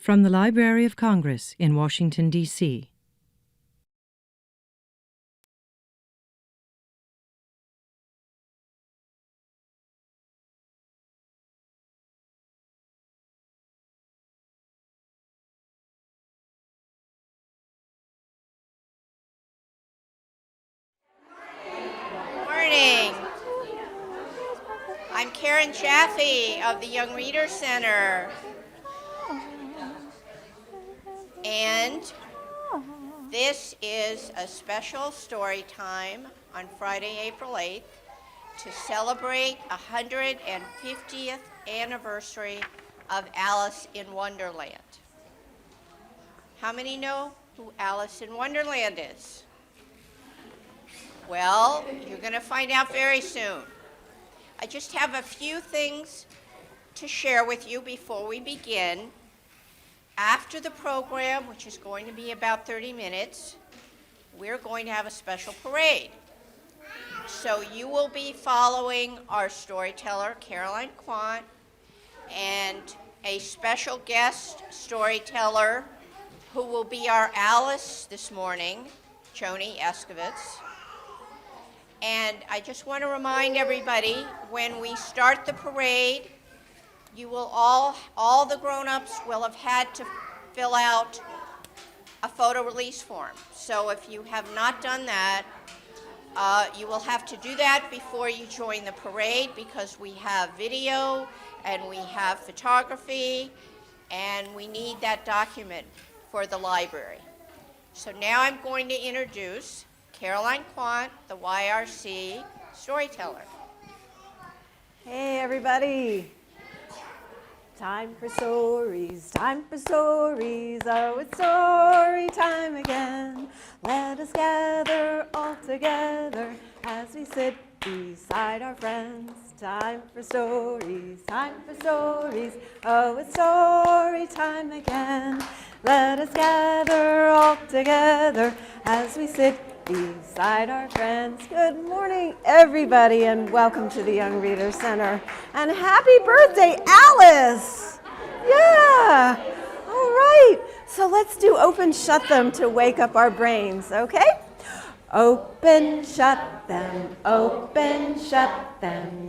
From the Library of Congress in Washington, D.C. Morning. I'm Karen Jaffe of the Young Reader Center. And this is a special story time on Friday, April 8th to celebrate 150th anniversary of Alice in Wonderland. How many know who Alice in Wonderland is? Well, you're going to find out very soon. I just have a few things to share with you before we begin. After the program, which is going to be about 30 minutes, we're going to have a special parade. So you will be following our storyteller, Caroline Quant, and a special guest storyteller who will be our Alice this morning, Joani Etskovitz. And I just want to remind everybody, when we start the parade, you will all the grown-ups will have had to fill out a photo release form. So if you have not done that, you will have to do that before you join the parade, because we have video and we have photography, and we need that document for the library. So now I'm going to introduce Caroline Quant, the YRC storyteller. Hey everybody. Time for stories, time for stories. Oh, it's story time again. Let us gather all together as we sit beside our friends. Time for stories, time for stories. Oh, it's story time again. Let us gather all together as we sit beside our friends. Good morning, everybody, and welcome to the Young Reader Center. And happy birthday, Alice! Yeah! All right, so let's do open, shut them to wake up our brains, okay? Open, shut them,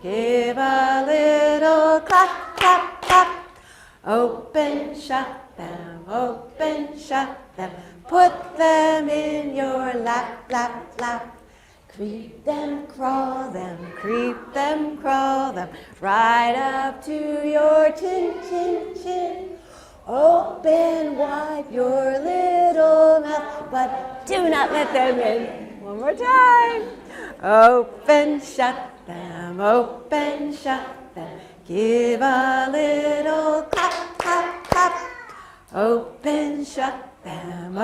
give a little clap, clap, clap. Open, shut them, put them in your lap, lap, lap. Creep them, crawl them, right up to your chin, chin, chin. Open wide your little mouth, but do not let them in. One more time. Open, shut them, give a little clap, clap, clap. Open, shut them,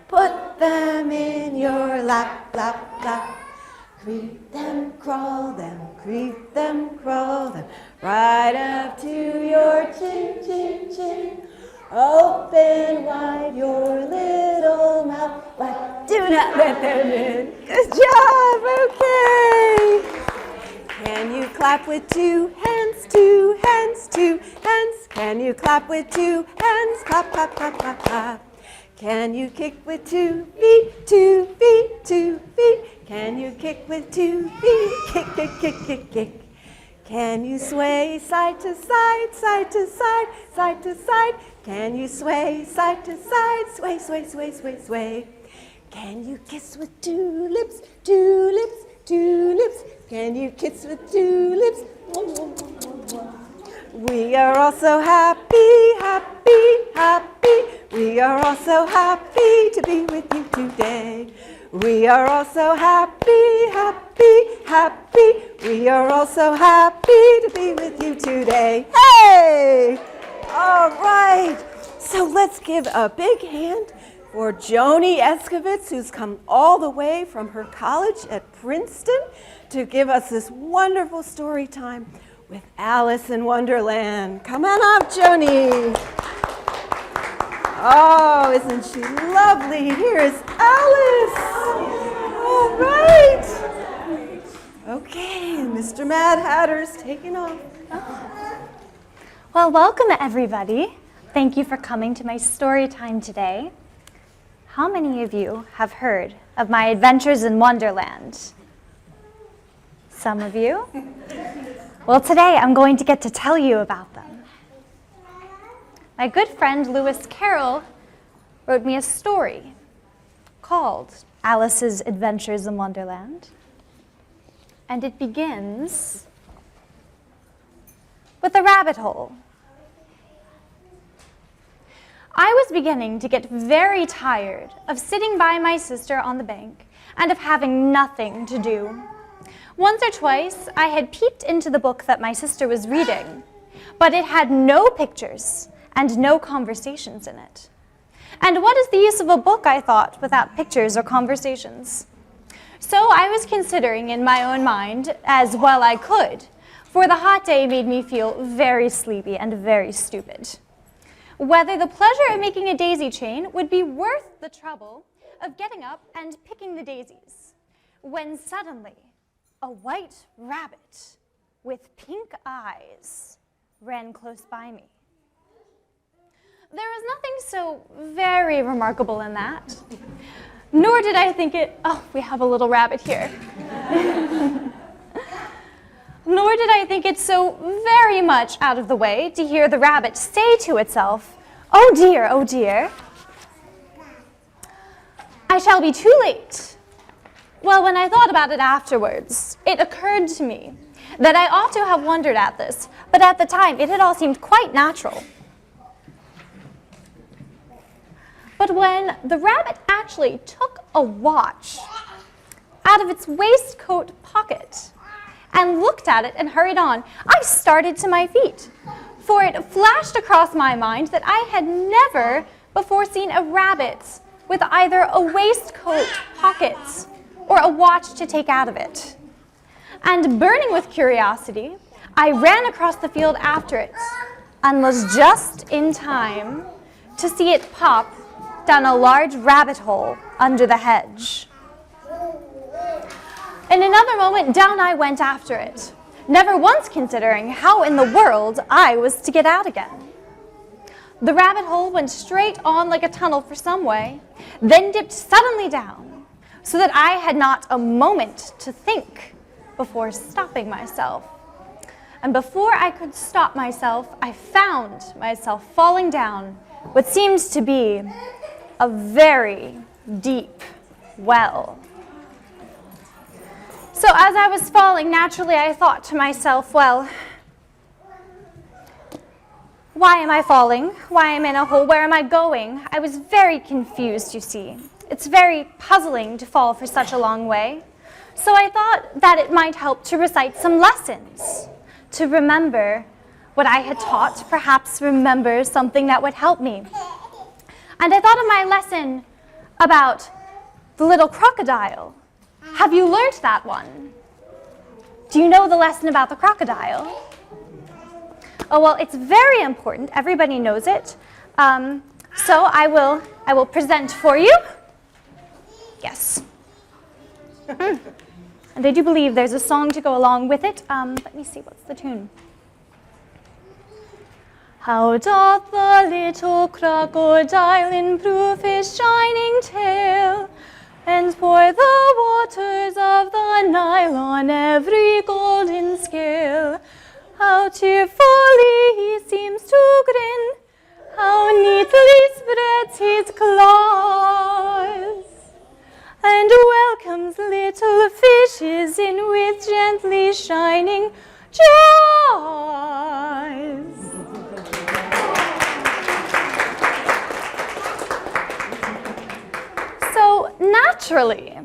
put them in your lap, lap, lap. Creep them, crawl them, right up to your chin, chin, chin. Open wide your little mouth, but do not let them in. Good job, okay. Can you clap with two hands, two hands, two hands? Can you clap with two hands? Clap, clap, clap, clap, clap. Can you kick with 2 feet, 2 feet, 2 feet? Can you kick with 2 feet? Kick, kick, kick, kick, kick. Can you sway side to side, side to side, side to side? Can you sway side to side, sway, sway, sway, sway, sway? Can you kiss with 2 lips, 2 lips, 2 lips? Can you kiss with 2 lips? We are all so happy, happy, happy. We are all so happy to be with you today. We are all so happy, happy, happy. We are all so happy to be with you today. Hey! All right. So let's give a big hand for Joani Etskovitz, who's come all the way from her college at Princeton to give us this wonderful story time with Alice in Wonderland. Come on up, Joani. Oh, isn't she lovely? Here is Alice. All right. Okay, Mr. Mad Hatter's taking off. Well, welcome everybody. Thank you for coming to my story time today. How many of you have heard of my adventures in Wonderland? Some of you? Well, today I'm going to get to tell you about them. My good friend Lewis Carroll wrote me a story called Alice's Adventures in Wonderland. And it begins with a rabbit hole. I was beginning to get very tired of sitting by my sister on the bank and of having nothing to do. Once or twice, I had peeped into the book that my sister was reading, but it had no pictures and no conversations in it. And what is the use of a book, I thought, without pictures or conversations? So I was considering in my own mind, as well I could, for the hot day made me feel very sleepy and very stupid, whether the pleasure of making a daisy chain would be worth the trouble of getting up and picking the daisies, when suddenly a white rabbit with pink eyes ran close by me. There was nothing so very remarkable in that, nor did I think it, oh, we have a little rabbit here. Nor did I think it so very much out of the way to hear the rabbit say to itself, oh dear, I shall be too late. Well, when I thought about it afterwards, it occurred to me that I ought to have wondered at this, but at the time it had all seemed quite natural. But when the rabbit actually took a watch out of its waistcoat pocket and looked at it and hurried on, I started to my feet, for it flashed across my mind that I had never before seen a rabbit with either a waistcoat pocket or a watch to take out of it. And burning with curiosity, I ran across the field after it and was just in time to see it pop down a large rabbit hole under the hedge. In another moment, down I went after it, never once considering how in the world I was to get out again. The rabbit hole went straight on like a tunnel for some way, then dipped suddenly down, so that I had not a moment to think before stopping myself. And before I could stop myself, I found myself falling down what seems to be a very deep well. So as I was falling, naturally I thought to myself, well, why am I falling? Why am I in a hole? Where am I going? I was very confused, you see. It's very puzzling to fall for such a long way. So I thought that it might help to recite some lessons, to remember what I had taught, perhaps remember something that would help me. And I thought of my lesson about the little crocodile. Have you learned that one? Do you know the lesson about the crocodile? Oh, well, it's very important. Everybody knows it. So I will present for you. Yes. And I do believe there's a song to go along with it. Let me see, what's the tune? How doth the little crocodile improve his shining tail, and pour the waters of the Nile on every golden scale? How cheerfully he seems to grin, how neatly spreads his claws, and welcomes little fishes in with gently shining jaws. So naturally,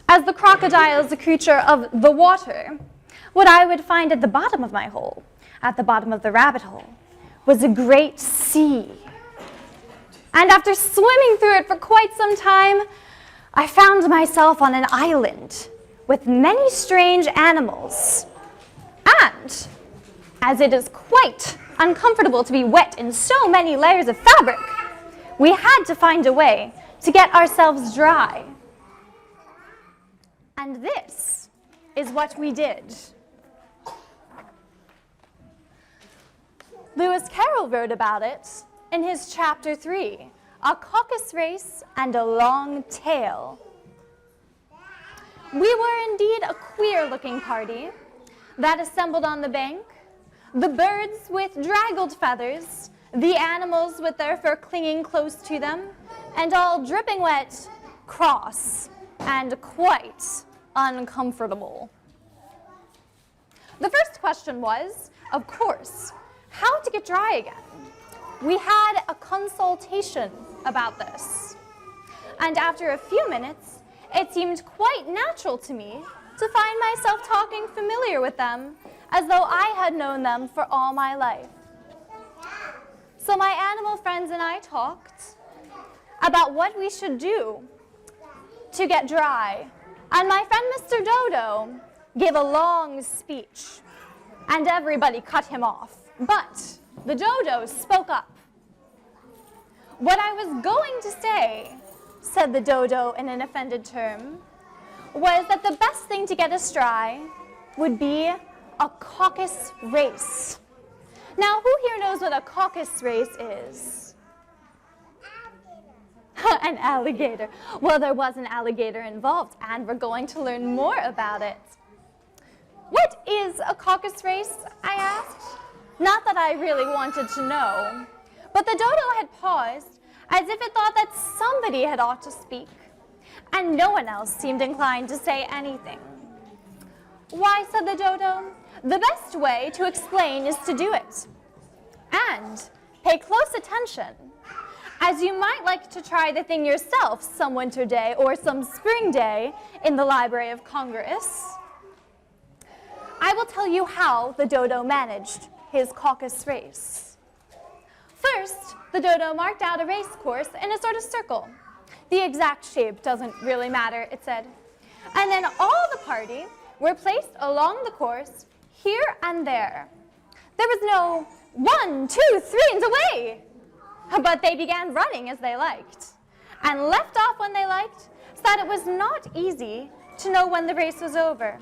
as the crocodile is a creature of the water, what I would find at the bottom of my hole, at the bottom of the rabbit hole, was a great sea. And after swimming through it for quite some time, I found myself on an island with many strange animals. And, as it is quite uncomfortable to be wet in so many layers of fabric, we had to find a way to get ourselves dry. And this is what we did. Lewis Carroll wrote about it in his chapter 3, A Caucus-Race and a Long Tail. We were indeed a queer-looking party that assembled on the bank, the birds with draggled feathers, the animals with their fur clinging close to them, and all dripping wet, cross, and quite uncomfortable. The first question was, of course, how to get dry again. We had a consultation about this, and after a few minutes, it seemed quite natural to me to find myself talking familiar with them as though I had known them for all my life. So my animal friends and I talked about what we should do to get dry, and my friend Mr. Dodo gave a long speech, and everybody cut him off. But the dodo spoke up. "What I was going to say," said the dodo in an offended term, "was that the best thing to get us dry would be a caucus race." Now, who here knows what a caucus race is? An alligator. Well, there was an alligator involved, and we're going to learn more about it. "What is a caucus race?" I asked. Not that I really wanted to know, but the dodo had paused as if it thought that somebody had ought to speak, and no one else seemed inclined to say anything. "Why," said the dodo, "the best way to explain is to do it. And pay close attention, as you might like to try the thing yourself some winter day or some spring day in the Library of Congress. I will tell you how the dodo managed his caucus race. First, the dodo marked out a race course in a sort of circle. The exact shape doesn't really matter, it said. And then all the party were placed along the course, here and there. There was no 1, 2, 3, and away! But they began running as they liked, and left off when they liked, so that it was not easy to know when the race was over.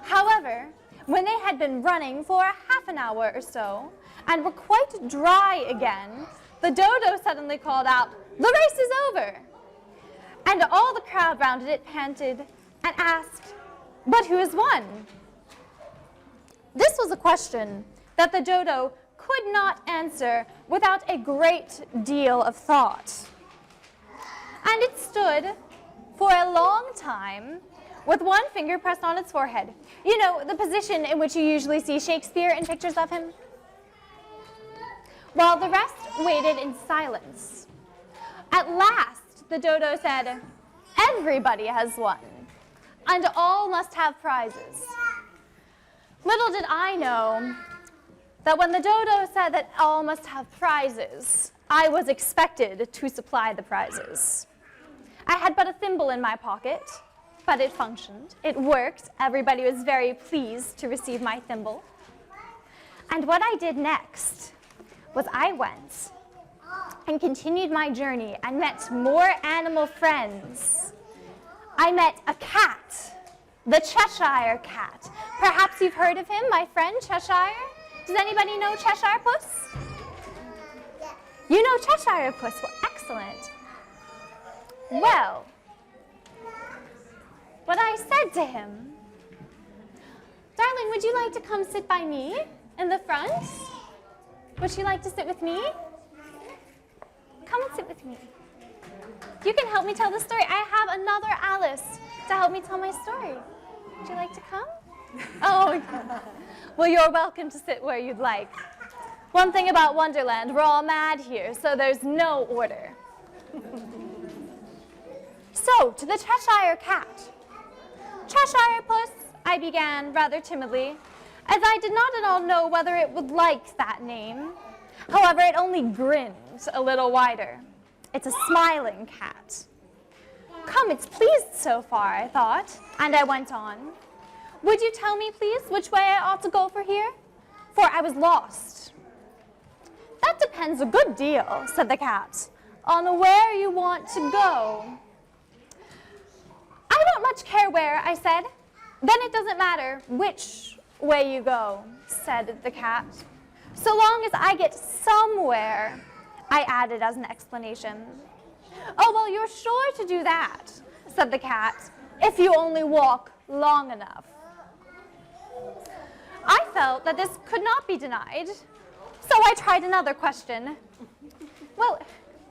However, when they had been running for half an hour or so, and were quite dry again, the dodo suddenly called out, "The race is over!" And all the crowd round it panted and asked, "But who has won?" This was a question that the dodo could not answer without a great deal of thought. And it stood for a long time with one finger pressed on its forehead. You know, the position in which you usually see Shakespeare in pictures of him. While the rest waited in silence. At last, the dodo said, "Everybody has won, and all must have prizes." Little did I know that when the dodo said that all must have prizes, I was expected to supply the prizes. I had but a thimble in my pocket, but it functioned. It worked. Everybody was very pleased to receive my thimble. And what I did next was I went and continued my journey and met more animal friends. I met a cat, the Cheshire Cat. Perhaps you've heard of him, my friend Cheshire? Does anybody know Cheshire Puss? You know Cheshire Puss. Well, excellent. Well, what I said to him, "Darling, would you like to come sit by me in the front? Would you like to sit with me? Come and sit with me. You can help me tell the story. I have another Alice to help me tell my story. Would you like to come?" Oh, yeah. Well, you're welcome to sit where you'd like. One thing about Wonderland, we're all mad here, so there's no order. So, to the Cheshire Cat. "Cheshire Puss," I began rather timidly, as I did not at all know whether it would like that name. However, it only grinned a little wider. It's a smiling cat. Come, it's pleased so far, I thought, and I went on. "Would you tell me, please, which way I ought to go for here? For I was lost." "That depends a good deal," said the cat, "on where you want to go." "I don't much care where," I said. "Then it doesn't matter which way you go," said the cat. "So long as I get somewhere I added as an explanation. Oh, well, you're sure to do that, said the cat, if you only walk long enough. I felt that this could not be denied, so I tried another question. Well,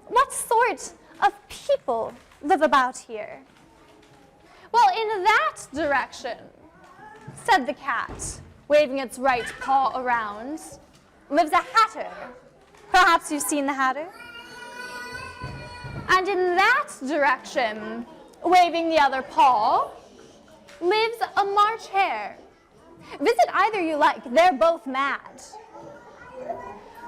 what sort of people live about here? Well, in that direction, said the cat, waving its right paw around, lives a hatter. Perhaps you've seen the hatter? And in that direction, waving the other paw, lives a March hare. Visit either you like, they're both mad.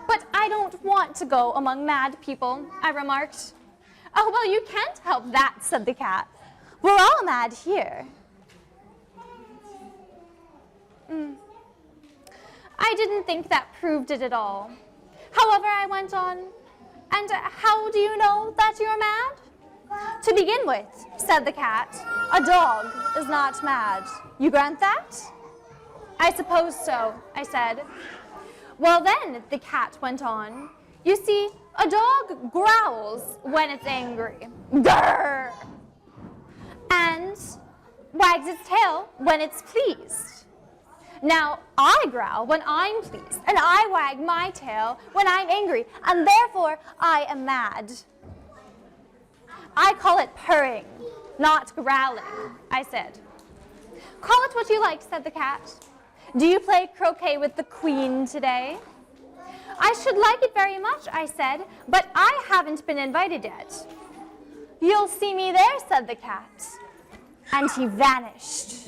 But I don't want to go among mad people, I remarked. Oh, well, you can't help that, said the cat. We're all mad here. I didn't think that proved it at all. However, I went on, and how do you know that you're mad? To begin with, said the cat, a dog is not mad. You grant that? I suppose so, I said. Well then, the cat went on, you see, a dog growls when it's angry. Grrr! And wags its tail when it's pleased. Now, I growl when I'm pleased, and I wag my tail when I'm angry, and therefore I am mad. I call it purring, not growling, I said. Call it what you like, said the cat. Do you play croquet with the queen today? I should like it very much, I said, but I haven't been invited yet. You'll see me there, said the cat, and he vanished.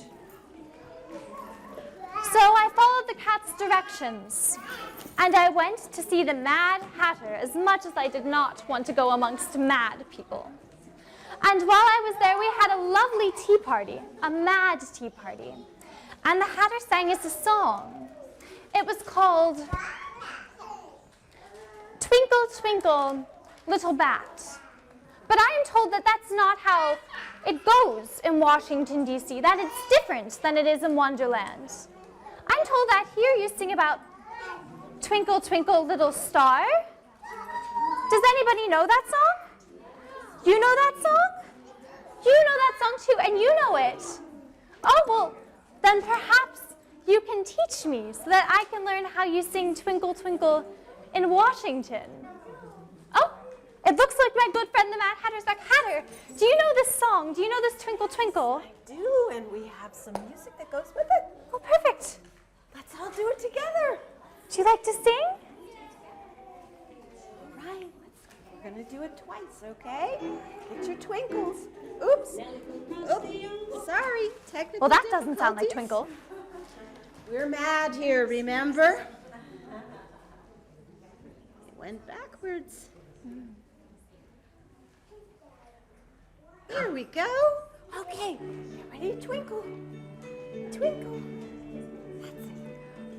So I followed the cat's directions, and I went to see the Mad Hatter as much as I did not want to go amongst mad people. And while I was there, we had a lovely tea party, a mad tea party. And the Hatter sang us a song. It was called Twinkle, Twinkle, Little Bat. But I am told that that's not how it goes in Washington, D.C., that it's different than it is in Wonderland. I'm told that here you sing about Twinkle, Twinkle, Little Star. Does anybody know that song? You know that song? You know that song too, and you know it. Oh, well, then perhaps you can teach me so that I can learn how you sing Twinkle, Twinkle in Washington. Oh, it looks like my good friend the Mad Hatter's back. Hatter, do you know this song? Do you know this Twinkle, Twinkle? I do, and we have some music that goes with it. Oh, perfect. Let's all do it together. Do you like to sing? All right, we're going to do it twice, okay? Get your twinkles. Oops. Oops. Sorry, technical Well, that doesn't sound like difficulties. Twinkle. We're mad here, remember? It went backwards. Here we go. Okay, get ready to twinkle. Twinkle.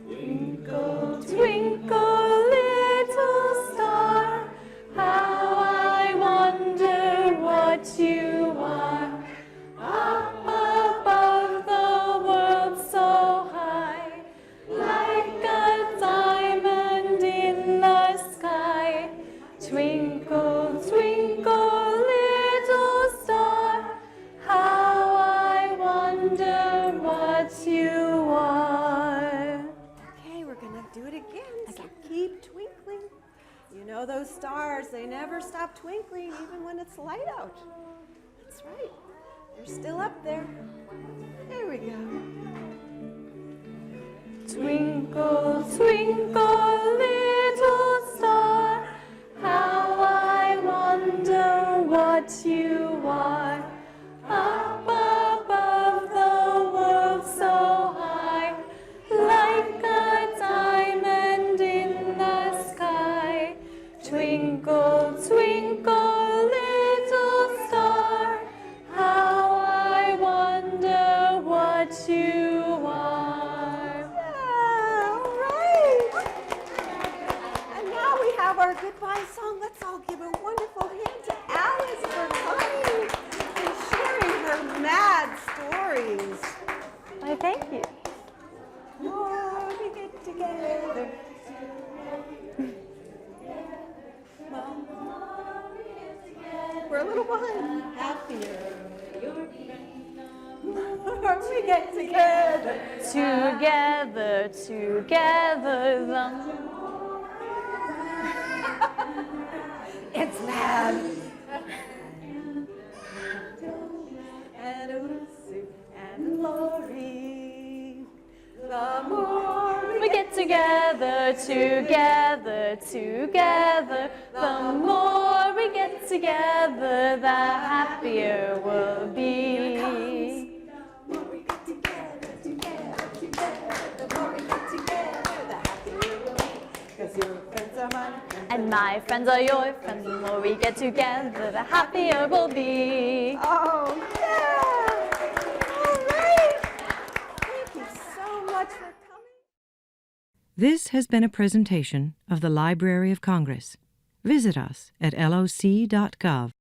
Twinkle, twinkle, little star, how I wonder what you are. Up above the world so high, like a diamond in the sky. Twinkle, twinkle, little star, how I wonder what you are. Okay, we're going to do it again. So keep twinkling. You know those stars, they never stop twinkling even when it's light out. That's right. They're still up there. There we go. Twinkle, twinkle, little star, how I wonder what you are. Up above the world so high, like a diamond in the sky. Twinkle, twinkle, little star, how I wonder what you are. Yeah, all right. And now we have our goodbye song. Let's all give a wonderful hand to Alice for coming and sharing her mad stories. Why, thank you. More we get together. More little one. Happier. More we get together. Together, together, It's mad. And Usu and Lori. The more we get together, together, together. The more we get together, the happier we'll be. The more we get together, together, together. The more we get together, the happier we'll be. 'Cause your friends are my friends. And my friends are your friends. The more we get together, the happier we'll be. Oh, yeah! All right! Thank you so much for coming. This has been a presentation of the Library of Congress. Visit us at loc.gov.